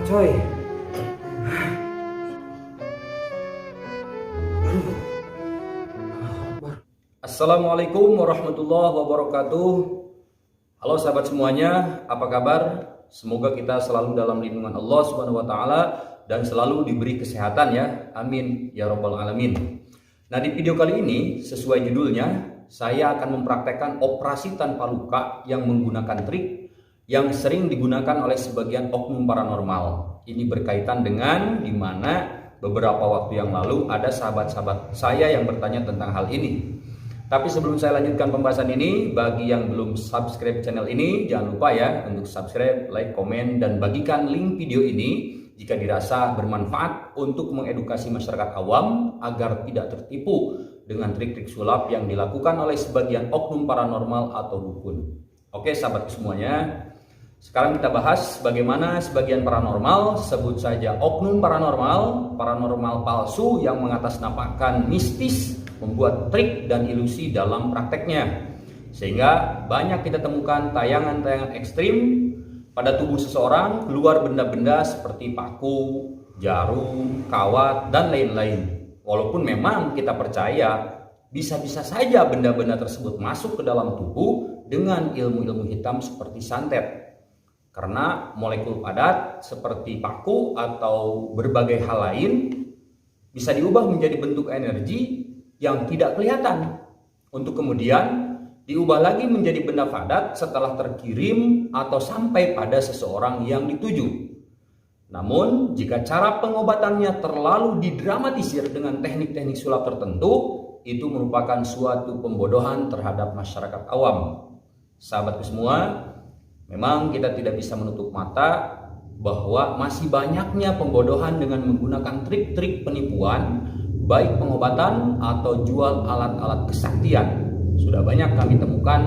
coy. Assalamualaikum warahmatullahi wabarakatuh. Halo sahabat semuanya, apa kabar? Semoga kita selalu dalam lindungan Allah Subhanahu wa taala dan selalu diberi kesehatan ya. Amin ya rabbal alamin. Nah, di video kali ini sesuai judulnya, saya akan mempraktekkan operasi tanpa luka yang menggunakan trik yang sering digunakan oleh sebagian oknum paranormal. Ini berkaitan dengan dimana beberapa waktu yang lalu ada sahabat-sahabat saya yang bertanya tentang hal ini. Tapi sebelum saya lanjutkan pembahasan ini, bagi yang belum subscribe channel ini, jangan lupa ya untuk subscribe, like, komen, dan bagikan link video ini jika dirasa bermanfaat untuk mengedukasi masyarakat awam agar tidak tertipu dengan trik-trik sulap yang dilakukan oleh sebagian oknum paranormal atau dukun. Oke sahabat semuanya, sekarang kita bahas bagaimana sebagian paranormal, sebut saja oknum paranormal palsu yang mengatasnamakan mistis, membuat trik dan ilusi dalam prakteknya. Sehingga banyak kita temukan tayangan-tayangan ekstrim pada tubuh seseorang, keluar benda-benda seperti paku, jarum, kawat, dan lain-lain. Walaupun memang kita percaya bisa-bisa saja benda-benda tersebut masuk ke dalam tubuh dengan ilmu-ilmu hitam seperti santet. Karena molekul padat seperti paku atau berbagai hal lain bisa diubah menjadi bentuk energi yang tidak kelihatan untuk kemudian diubah lagi menjadi benda padat setelah terkirim atau sampai pada seseorang yang dituju. Namun jika cara pengobatannya terlalu didramatisir dengan teknik-teknik sulap tertentu, itu merupakan suatu pembodohan terhadap masyarakat awam. Sahabatku semua, memang kita tidak bisa menutup mata bahwa masih banyaknya pembodohan dengan menggunakan trik-trik penipuan, baik pengobatan atau jual alat-alat kesaktian. Sudah banyak kami temukan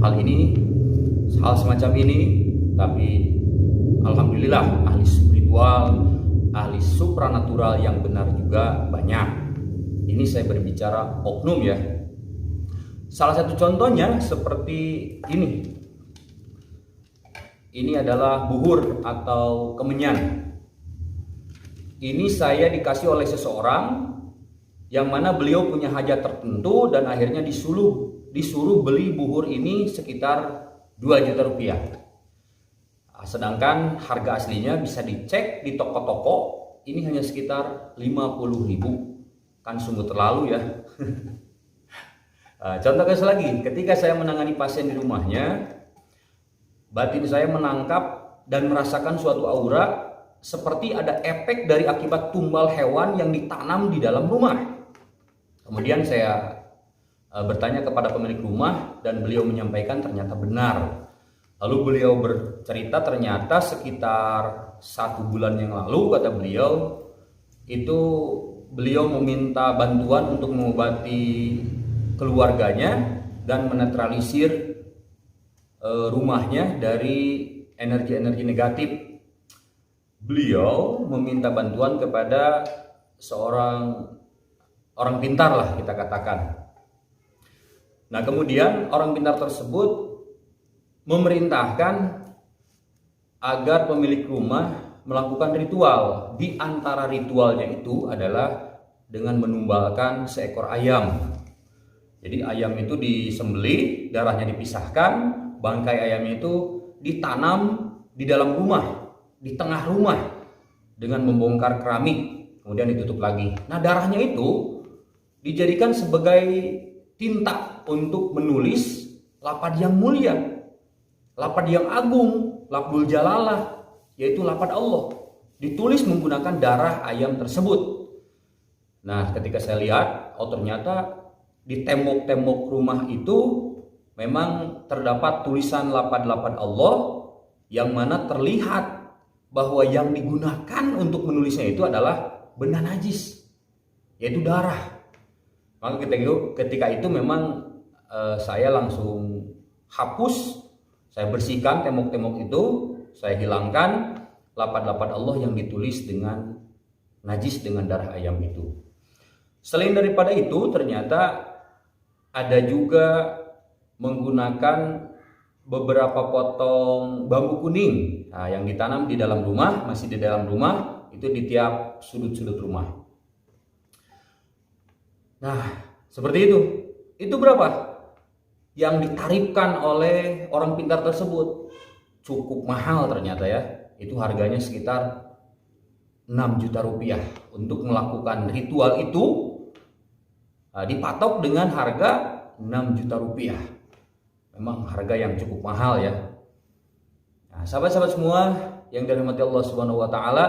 hal semacam ini, tapi alhamdulillah ahli spiritual, ahli supranatural yang benar juga banyak. Ini saya berbicara oknum ya. Salah satu contohnya seperti ini. Ini adalah buhur atau kemenyan. Ini saya dikasih oleh seseorang yang mana beliau punya hajat tertentu dan akhirnya disuruh beli buhur ini sekitar 2 juta rupiah. Sedangkan harga aslinya bisa dicek di toko-toko, ini hanya sekitar 50.000. Kan sungguh terlalu ya. Contoh kasus lagi, ketika saya menangani pasien di rumahnya, batin saya menangkap dan merasakan suatu aura seperti ada efek dari akibat tumbal hewan yang ditanam di dalam rumah. Kemudian saya bertanya kepada pemilik rumah dan beliau menyampaikan ternyata benar. Lalu beliau bercerita ternyata sekitar 1 bulan yang lalu, kata beliau, itu beliau meminta bantuan untuk mengobati keluarganya dan menetralisir rumahnya dari energi-energi negatif. Beliau meminta bantuan kepada seorang orang pintar lah kita katakan. Nah, kemudian orang pintar tersebut memerintahkan agar pemilik rumah melakukan ritual. Di antara ritualnya itu adalah dengan menumbalkan seekor ayam. Jadi ayam itu disembelih, darahnya dipisahkan, bangkai ayamnya itu ditanam di dalam rumah, di tengah rumah dengan membongkar keramik, kemudian ditutup lagi. Nah, darahnya itu dijadikan sebagai tinta untuk menulis lapad yang mulia, lapad yang agung, lafzul jalalah, yaitu lapad Allah, ditulis menggunakan darah ayam tersebut. Nah, ketika saya lihat, oh ternyata di tembok-tembok rumah itu memang terdapat tulisan lapad-lapad Allah yang mana terlihat bahwa yang digunakan untuk menulisnya itu adalah benda najis, yaitu darah. Maka ketika itu memang saya langsung hapus, saya bersihkan tembok-tembok itu, saya hilangkan lapad-lapad Allah yang ditulis dengan najis dengan darah ayam itu. Selain daripada itu, ternyata ada juga menggunakan beberapa potong bambu kuning yang ditanam di dalam rumah, masih di dalam rumah, itu di tiap sudut-sudut rumah. Nah, seperti itu. Itu berapa yang ditarifkan oleh orang pintar tersebut? Cukup mahal ternyata ya. Itu harganya sekitar 6 juta rupiah untuk melakukan ritual itu. Dipatok dengan harga 6 juta rupiah. Memang harga yang cukup mahal ya. Nah, sahabat-sahabat semua yang dirahmati Allah Subhanahu wa taala,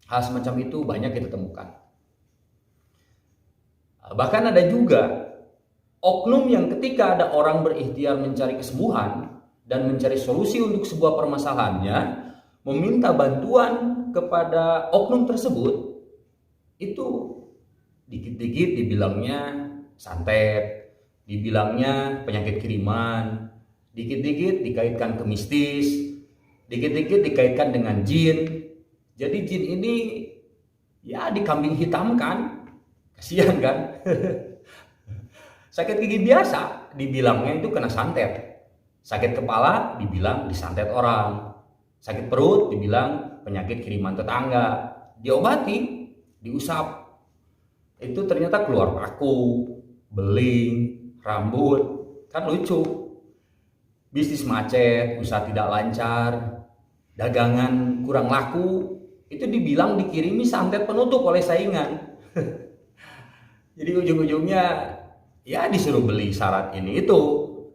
hal semacam itu banyak kita temukan. Bahkan ada juga oknum yang ketika ada orang berikhtiar mencari kesembuhan dan mencari solusi untuk sebuah permasalahannya, meminta bantuan kepada oknum tersebut, itu dikit-dikit dibilangnya santet, dibilangnya penyakit kiriman, dikit-dikit dikaitkan ke mistis, dikit-dikit dikaitkan dengan jin. Jadi jin ini ya dikambing hitamkan, kasihan kan? Sakit gigi biasa dibilangnya itu kena santet, sakit kepala dibilang disantet orang, sakit perut dibilang penyakit kiriman tetangga, diobati, diusap, itu ternyata keluar paku, beling, rambut, kan lucu. Bisnis macet, usaha tidak lancar, dagangan kurang laku, itu dibilang dikirimi santet penutup oleh saingan. Jadi ujung-ujungnya ya disuruh beli syarat ini itu,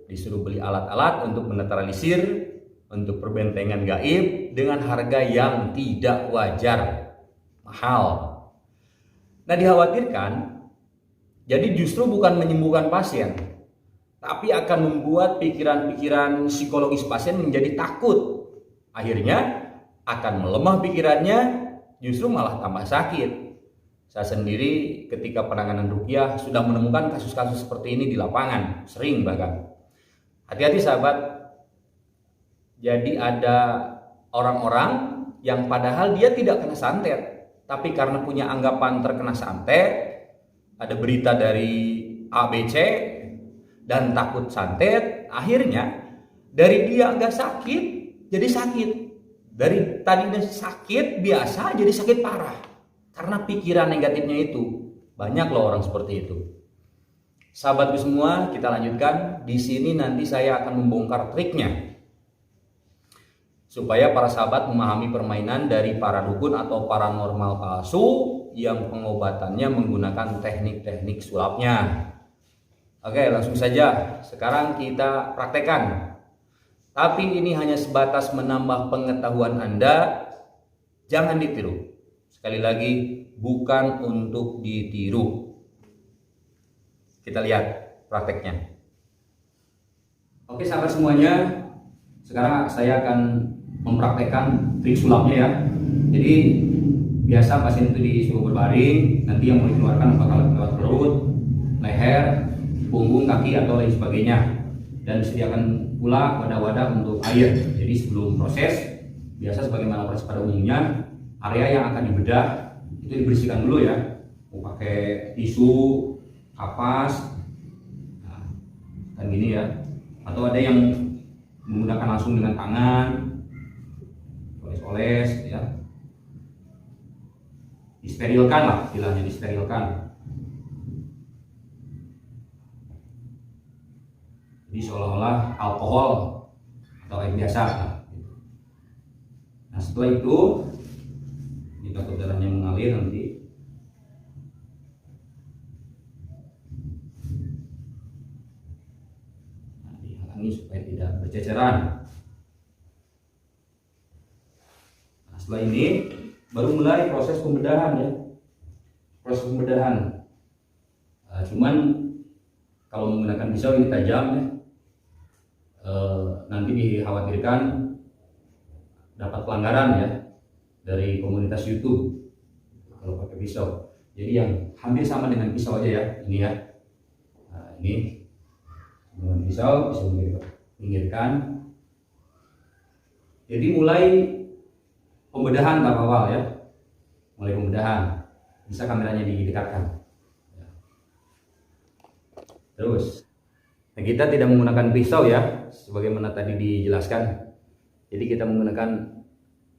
disuruh beli alat-alat untuk menetralisir, untuk perbentengan gaib dengan harga yang tidak wajar, mahal. Nah, dikhawatirkan jadi justru bukan menyembuhkan pasien, tapi akan membuat pikiran-pikiran psikologis pasien menjadi takut. Akhirnya akan melemah pikirannya, justru malah tambah sakit. Saya sendiri ketika penanganan ruqyah sudah menemukan kasus-kasus seperti ini di lapangan, sering bahkan. Hati-hati sahabat. Jadi ada orang-orang yang padahal dia tidak kena santet, tapi karena punya anggapan terkena santet, ada berita dari ABC dan takut santet, akhirnya dari dia agak sakit jadi sakit, dari tadinya sakit biasa jadi sakit parah karena pikiran negatifnya itu. Banyak loh orang seperti itu. Sahabatku semua, kita lanjutkan. Di sini nanti saya akan membongkar triknya supaya para sahabat memahami permainan dari para dukun atau paranormal palsu yang pengobatannya menggunakan teknik-teknik sulapnya. Oke, langsung saja. Sekarang kita praktekkan. Tapi ini hanya sebatas menambah pengetahuan Anda. Jangan ditiru. Sekali lagi, bukan untuk ditiru. Kita lihat prakteknya. Oke sahabat semuanya, sekarang saya akan mempraktekkan trik sulapnya ya. Jadi biasa pasien itu disuruh berbaring, nanti yang mau dikeluarkan apakah lewat perut, leher, punggung, kaki atau lain sebagainya. Dan disediakan pula wadah-wadah untuk air. Jadi sebelum proses, biasa sebagaimana proses pada umumnya, area yang akan dibedah itu dibersihkan dulu ya. Mau pakai tisu, kapas, nah, kan gini ya. Atau ada yang menggunakan langsung dengan tangan, oles-oles ya. Disterilkan lah, istilahnya disterilkan. Jadi seolah-olah alkohol atau air biasa. Nah setelah itu, jika darahnya mengalir nanti, dihalangi supaya tidak berceceran. Nah, setelah ini baru mulai proses pembedahan ya. Proses pembedahan. Cuman kalau menggunakan pisau ini tajam ya. Nanti dikhawatirkan dapat pelanggaran ya dari komunitas YouTube kalau pakai pisau. Jadi yang hampir sama dengan pisau aja ya, ini ya. Nah, ini dengan pisau bisa pinggirkan. Jadi mulai pembedahan tahap awal ya. Mulai pembedahan. Bisa kameranya didekatkan. Terus Nah, kita tidak menggunakan pisau ya, sebagaimana tadi dijelaskan. Jadi kita menggunakan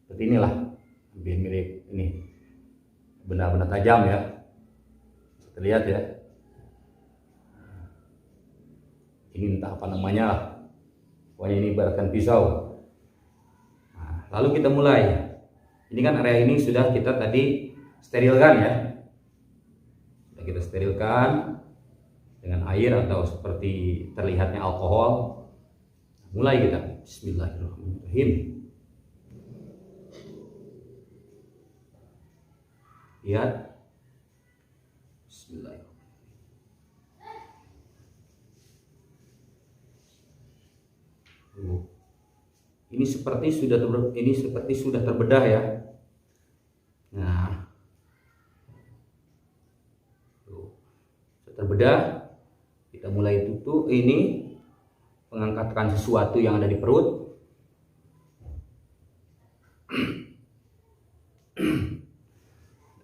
seperti inilah, hampir mirip ini, benda-benda tajam ya. Terlihat ya. Ini entah apa namanya lah. Pokoknya ini ibaratkan pisau. Nah, lalu kita mulai. Ini kan area ini sudah kita tadi sterilkan ya. Sudah kita sterilkan dengan air atau seperti terlihatnya alkohol. Mulai kita. Bismillahirrahmanirrahim. Lihat. Bismillahirrahmanirrahim. Ini seperti sudah terbedah ya. Nah, sudah terbedah. Kita mulai tutup ini, mengangkatkan sesuatu yang ada di perut.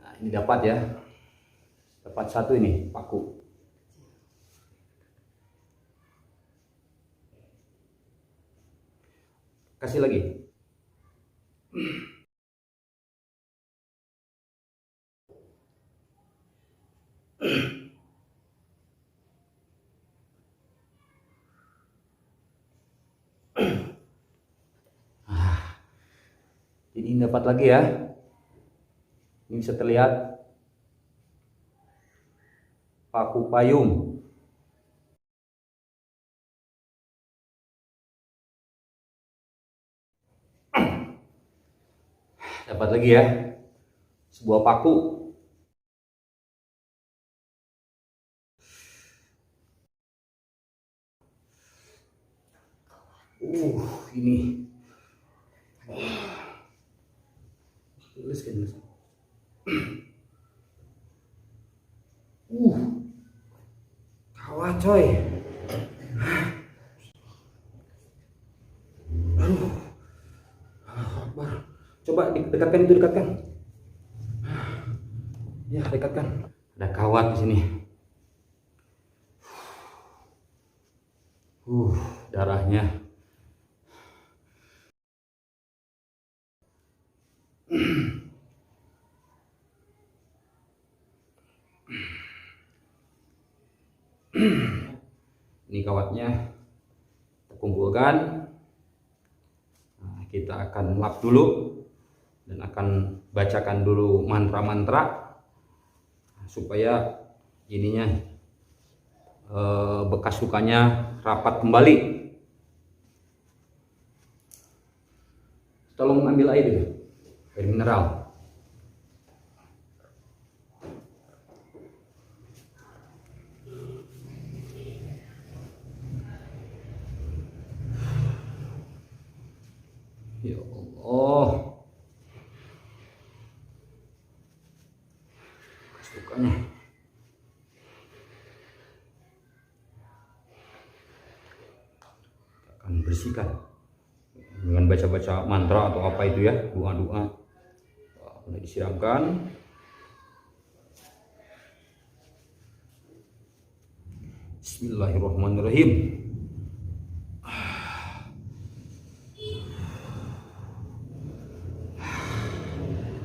Nah, ini dapat ya, dapat satu ini paku. Kasih lagi. Ini dapat lagi ya. Ini bisa terlihat paku payung. Dapat lagi ya, sebuah paku. Ini tuliskan. Kawat coy. Coba dekatkan itu, dekatkan. Ya, dekatkan. Ada kawat di sini. Darahnya. Ini kawatnya kita kumpulkan. Nah, kita akan lap dulu dan akan bacakan dulu mantra-mantra supaya ininya bekas lukanya rapat kembali. Tolong ambil air dulu, air mineral. Ya Allah, lukanya. Akan bersihkan dengan baca-baca mantra atau apa itu ya, doa-doa. Mulai disiramkan. Bismillahirrahmanirrahim.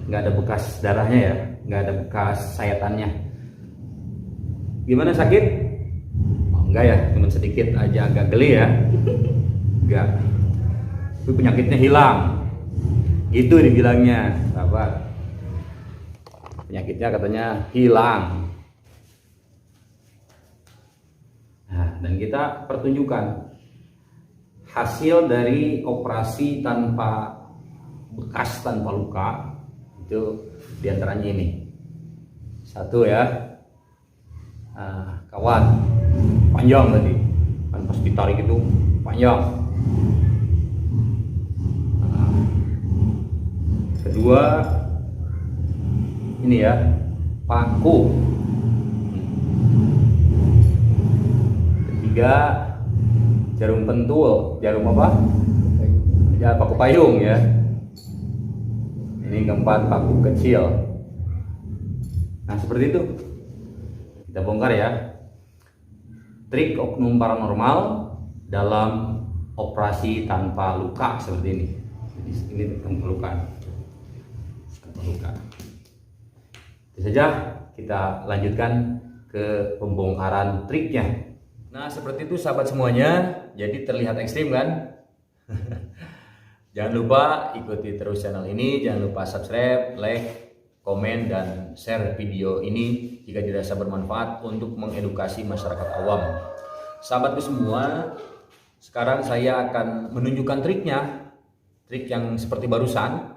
Nggak ada bekas darahnya ya, nggak ada bekas sayatannya. Gimana, sakit? Oh, enggak ya, cuma sedikit aja agak geli ya. Enggak, tapi penyakitnya hilang, gitu dibilangnya, sahabat. Penyakitnya katanya hilang. Nah, dan kita pertunjukan hasil dari operasi tanpa bekas, tanpa luka. Itu diantaranya ini satu ya, kawat panjang tadi kan, pas ditarik itu panjang. Kedua ini ya, paku. Ketiga jarum pentul, jarum apa ya, paku payung ya. Ini keempat paku kecil. Nah, seperti itu kita bongkar ya. trik oknum paranormal dalam operasi tanpa luka seperti ini. Jadi ini tanpa luka. Itu saja, kita lanjutkan ke pembongkaran triknya. Nah, seperti itu sahabat semuanya. Jadi terlihat ekstrim kan? Jangan lupa ikuti terus channel ini, jangan lupa subscribe, like, komen, dan share video ini jika dirasa bermanfaat untuk mengedukasi masyarakat awam. Sahabatku semua, sekarang saya akan menunjukkan triknya. Trik yang seperti barusan,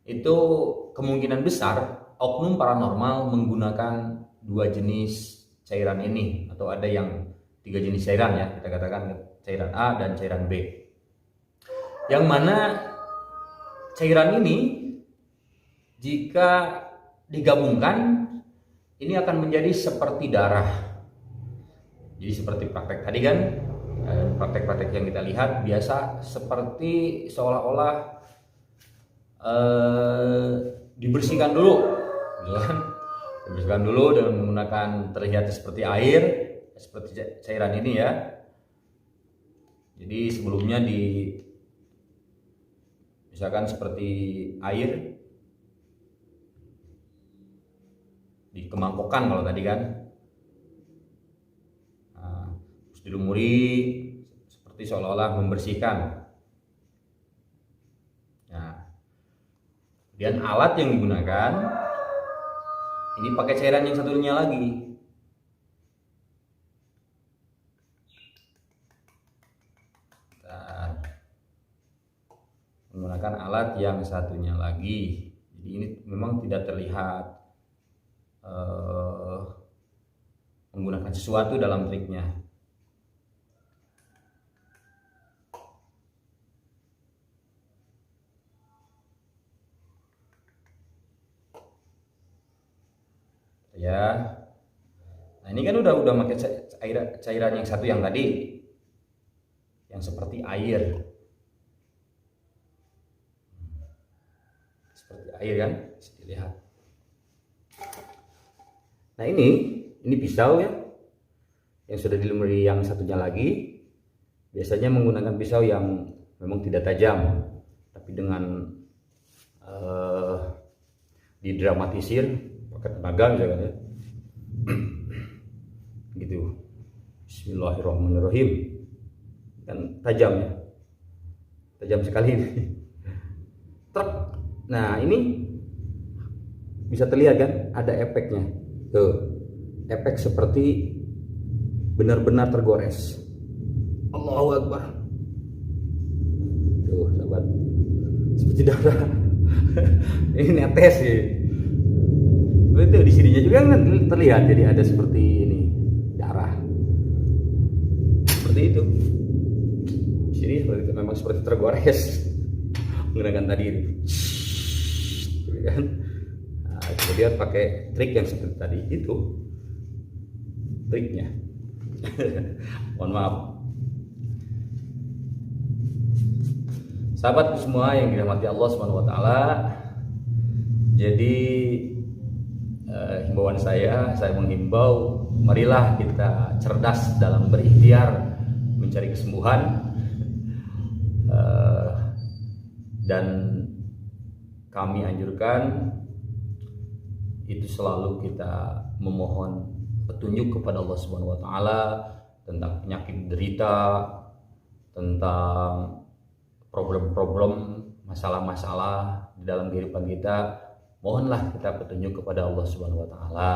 itu kemungkinan besar oknum paranormal menggunakan dua jenis cairan ini, atau ada yang 3 jenis cairan ya, kita katakan cairan A dan cairan B. Yang mana cairan ini jika digabungkan ini akan menjadi seperti darah. Jadi seperti praktek tadi kan, praktek-praktek yang kita lihat biasa seperti seolah-olah dibersihkan dulu, gitu kan? Dibersihkan dulu dengan menggunakan terlihat seperti air, seperti cairan ini ya. Jadi sebelumnya misalkan seperti air dikemangkokkan kalau tadi kan, terus dilumuri seperti seolah-olah membersihkan. Kemudian alat yang digunakan ini pakai cairan yang satunya lagi. Menggunakan alat yang satunya lagi. Jadi ini memang tidak terlihat menggunakan sesuatu dalam triknya. Ya, nah ini kan udah pakai cairan yang satu yang tadi, yang seperti air, kan, bisa dilihat. Nah ini pisau ya, yang sudah dilumuri yang satunya lagi. Biasanya menggunakan pisau yang memang tidak tajam, tapi dengan didramatisir pakai tenaga misalkan ya. Gitu. Bismillahirrahmanirrahim. Dan tajam ya. Tajam sekali ini. Truk. Nah, ini bisa terlihat kan ada efeknya. Tuh. Efek seperti benar-benar tergores. Allahu Akbar. Tuh, sahabat. Seperti darah. Ini netes sih. Itu di sininya juga kan terlihat, jadi ada seperti ini darah, seperti itu. Di sini seperti itu, memang seperti tergores menggunakan tadi itu, kan? Nah, kemudian pakai trik yang seperti tadi itu triknya. Mohon maaf, sahabatku semua yang dirahmati Allah Subhanahu Wa Taala. Jadi himbauan saya menghimbau, marilah kita cerdas dalam berikhtiar mencari kesembuhan, dan kami anjurkan itu selalu kita memohon petunjuk kepada Allah Subhanahu Wa Taala tentang penyakit derita, tentang problem-problem, masalah-masalah di dalam kehidupan kita. Mohonlah kita petunjuk kepada Allah Subhanahu Wa Taala.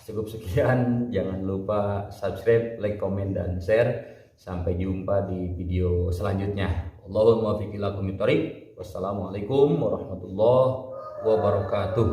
Cukup sekian, jangan lupa subscribe, like, komen, dan share. Sampai jumpa di video selanjutnya. Allahumma muwaffiq ila aqwamit thoriq. Wassalamualaikum warahmatullahi wabarakatuh.